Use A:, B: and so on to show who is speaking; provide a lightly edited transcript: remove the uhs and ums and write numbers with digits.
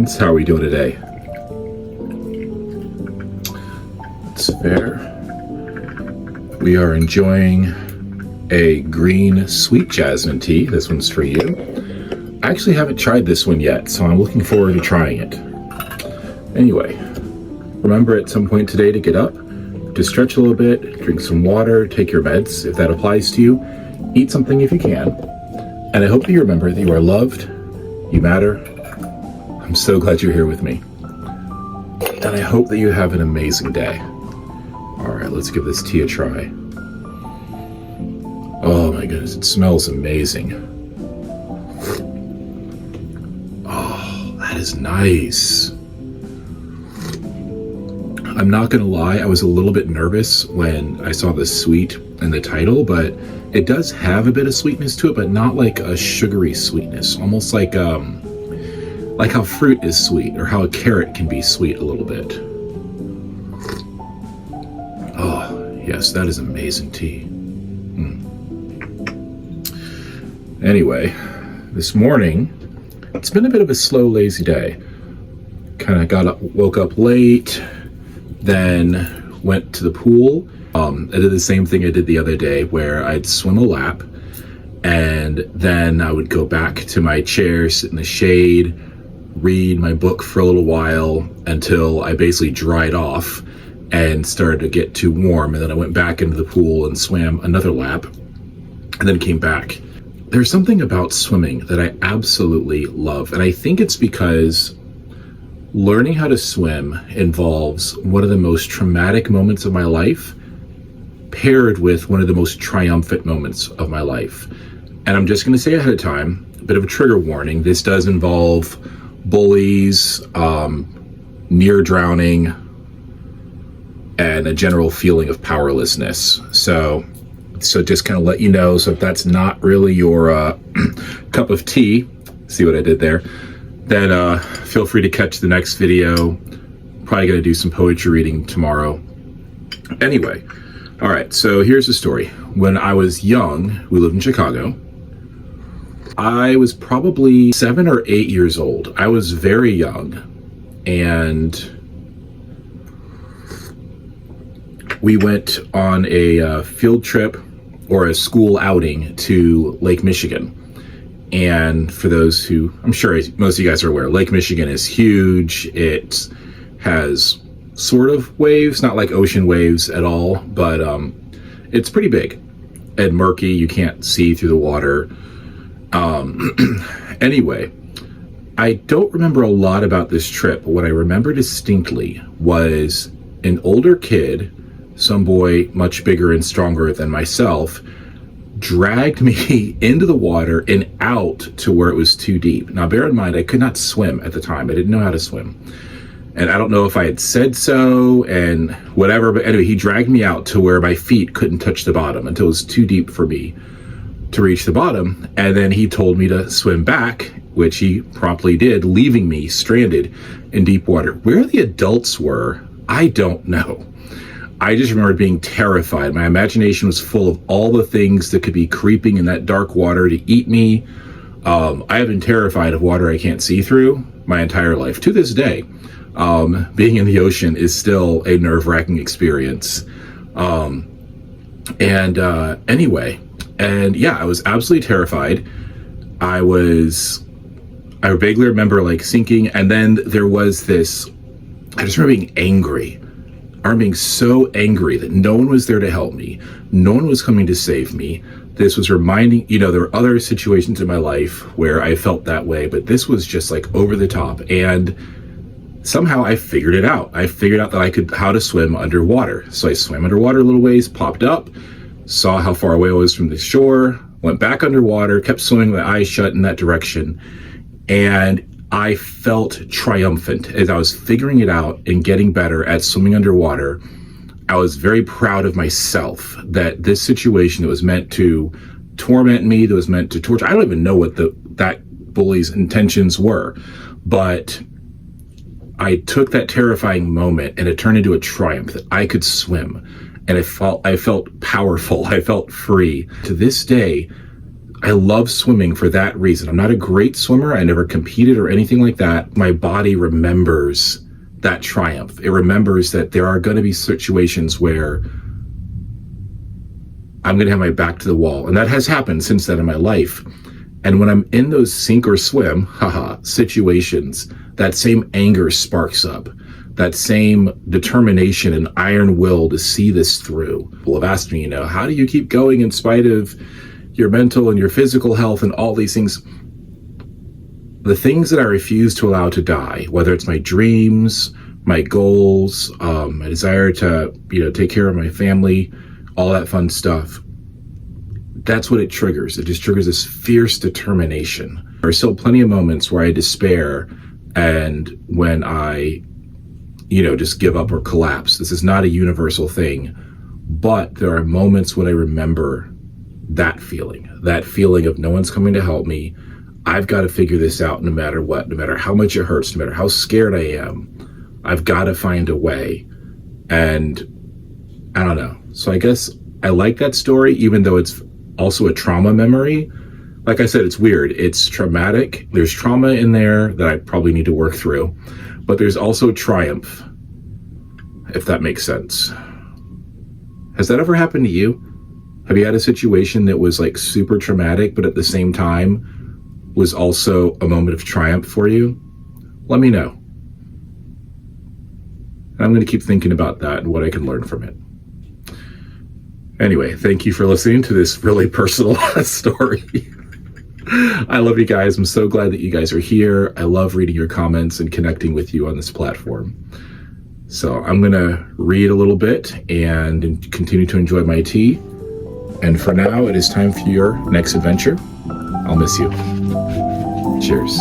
A: friends. How are we doing today? It's fair. We are enjoying a green sweet jasmine tea. This one's for you. I actually haven't tried this one yet, so I'm looking forward to trying it. Anyway, remember at some point today to get up, to stretch a little bit, drink some water, take your meds if that applies to you, eat something if you can, and I hope that you remember that you are loved, you matter. I'm so glad you're here with me. And I hope that you have an amazing day. All right, let's give this tea a try. Oh my goodness, it smells amazing. Oh, that is nice. I'm not gonna lie, I was a little bit nervous when I saw the sweet in the title, but it does have a bit of sweetness to it, but not like a sugary sweetness. Almost like how fruit is sweet, or how a carrot can be sweet a little bit. Oh, yes, that is amazing tea. Anyway, this morning, it's been a bit of a slow, lazy day. Kind of woke up late, then went to the pool. I did the same thing I did the other day where I'd swim a lap, and then I would go back to my chair, sit in the shade, read my book for a little while until I basically dried off and started to get too warm. And then I went back into the pool and swam another lap and then came back. There's something about swimming that I absolutely love. And I think it's because learning how to swim involves one of the most traumatic moments of my life paired with one of the most triumphant moments of my life. And I'm just going to say ahead of time, a bit of a trigger warning. This does involve bullies, near drowning, and a general feeling of powerlessness. So just kind of let you know, so if that's not really your cup of tea, see what I did there, then feel free to catch the next video. Probably gonna do some poetry reading tomorrow. Anyway, all right, so here's the story. When I was young, we lived in Chicago. I was probably 7 or 8 years old. I was very young, and we went on a field trip or a school outing to Lake Michigan. And for those who, I'm sure most of you guys are aware, Lake Michigan is huge. It has sort of waves, not like ocean waves at all, but it's pretty big and murky. You can't see through the water. Anyway, I don't remember a lot about this trip, but what I remember distinctly was an older kid, some boy much bigger and stronger than myself, dragged me into the water and out to where it was too deep. Now, bear in mind, I could not swim at the time. I didn't know how to swim. And I don't know if I had said so and whatever, but anyway, he dragged me out to where my feet couldn't touch the bottom until it was too deep for me to reach the bottom. And then he told me to swim back, which he promptly did, leaving me stranded in deep water. Where the adults were, I don't know. I just remember being terrified. My imagination was full of all the things that could be creeping in that dark water to eat me. I have been terrified of water I can't see through my entire life. To this day, being in the ocean is still a nerve-wracking experience. Anyway, and yeah, I was absolutely terrified. I vaguely remember like sinking, and then there was this, I just remember being angry. I remember being so angry that no one was there to help me. No one was coming to save me. This was reminding, there were other situations in my life where I felt that way, but this was just like over the top. And somehow I figured it out. I figured out that how to swim underwater. So I swam underwater a little ways, popped up, saw how far away I was from the shore, went back underwater, kept swimming with my eyes shut in that direction. And I felt triumphant as I was figuring it out and getting better at swimming underwater. I was very proud of myself that this situation that was meant to torment me, that was meant to torture, I don't even know what that bully's intentions were, but I took that terrifying moment and it turned into a triumph that I could swim. And I felt powerful. I felt free. To this day, I love swimming for that reason. I'm not a great swimmer. I never competed or anything like that. My body remembers that triumph. It remembers that there are going to be situations where I'm going to have my back to the wall. And that has happened since then in my life. And when I'm in those sink or swim, situations, that same anger sparks up. That same determination and iron will to see this through. People have asked me, how do you keep going in spite of your mental and your physical health and all these things? The things that I refuse to allow to die, whether it's my dreams, my goals, my desire to, take care of my family, all that fun stuff. That's what it triggers. It just triggers this fierce determination. There are still plenty of moments where I despair and when I, just give up or collapse. This is not a universal thing, but there are moments when I remember that feeling of no one's coming to help me. I've got to figure this out no matter what, no matter how much it hurts, no matter how scared I am. I've got to find a way. And I don't know. So I guess I like that story, even though it's also a trauma memory. Like I said, it's weird. It's traumatic. There's trauma in there that I probably need to work through, but there's also triumph, if that makes sense. Has that ever happened to you? Have you had a situation that was like super traumatic, but at the same time was also a moment of triumph for you? Let me know. And I'm going to keep thinking about that and what I can learn from it. Anyway, thank you for listening to this really personal story. I love you guys. I'm so glad that you guys are here. I love reading your comments and connecting with you on this platform. So I'm going to read a little bit and continue to enjoy my tea. And for now, it is time for your next adventure. I'll miss you. Cheers.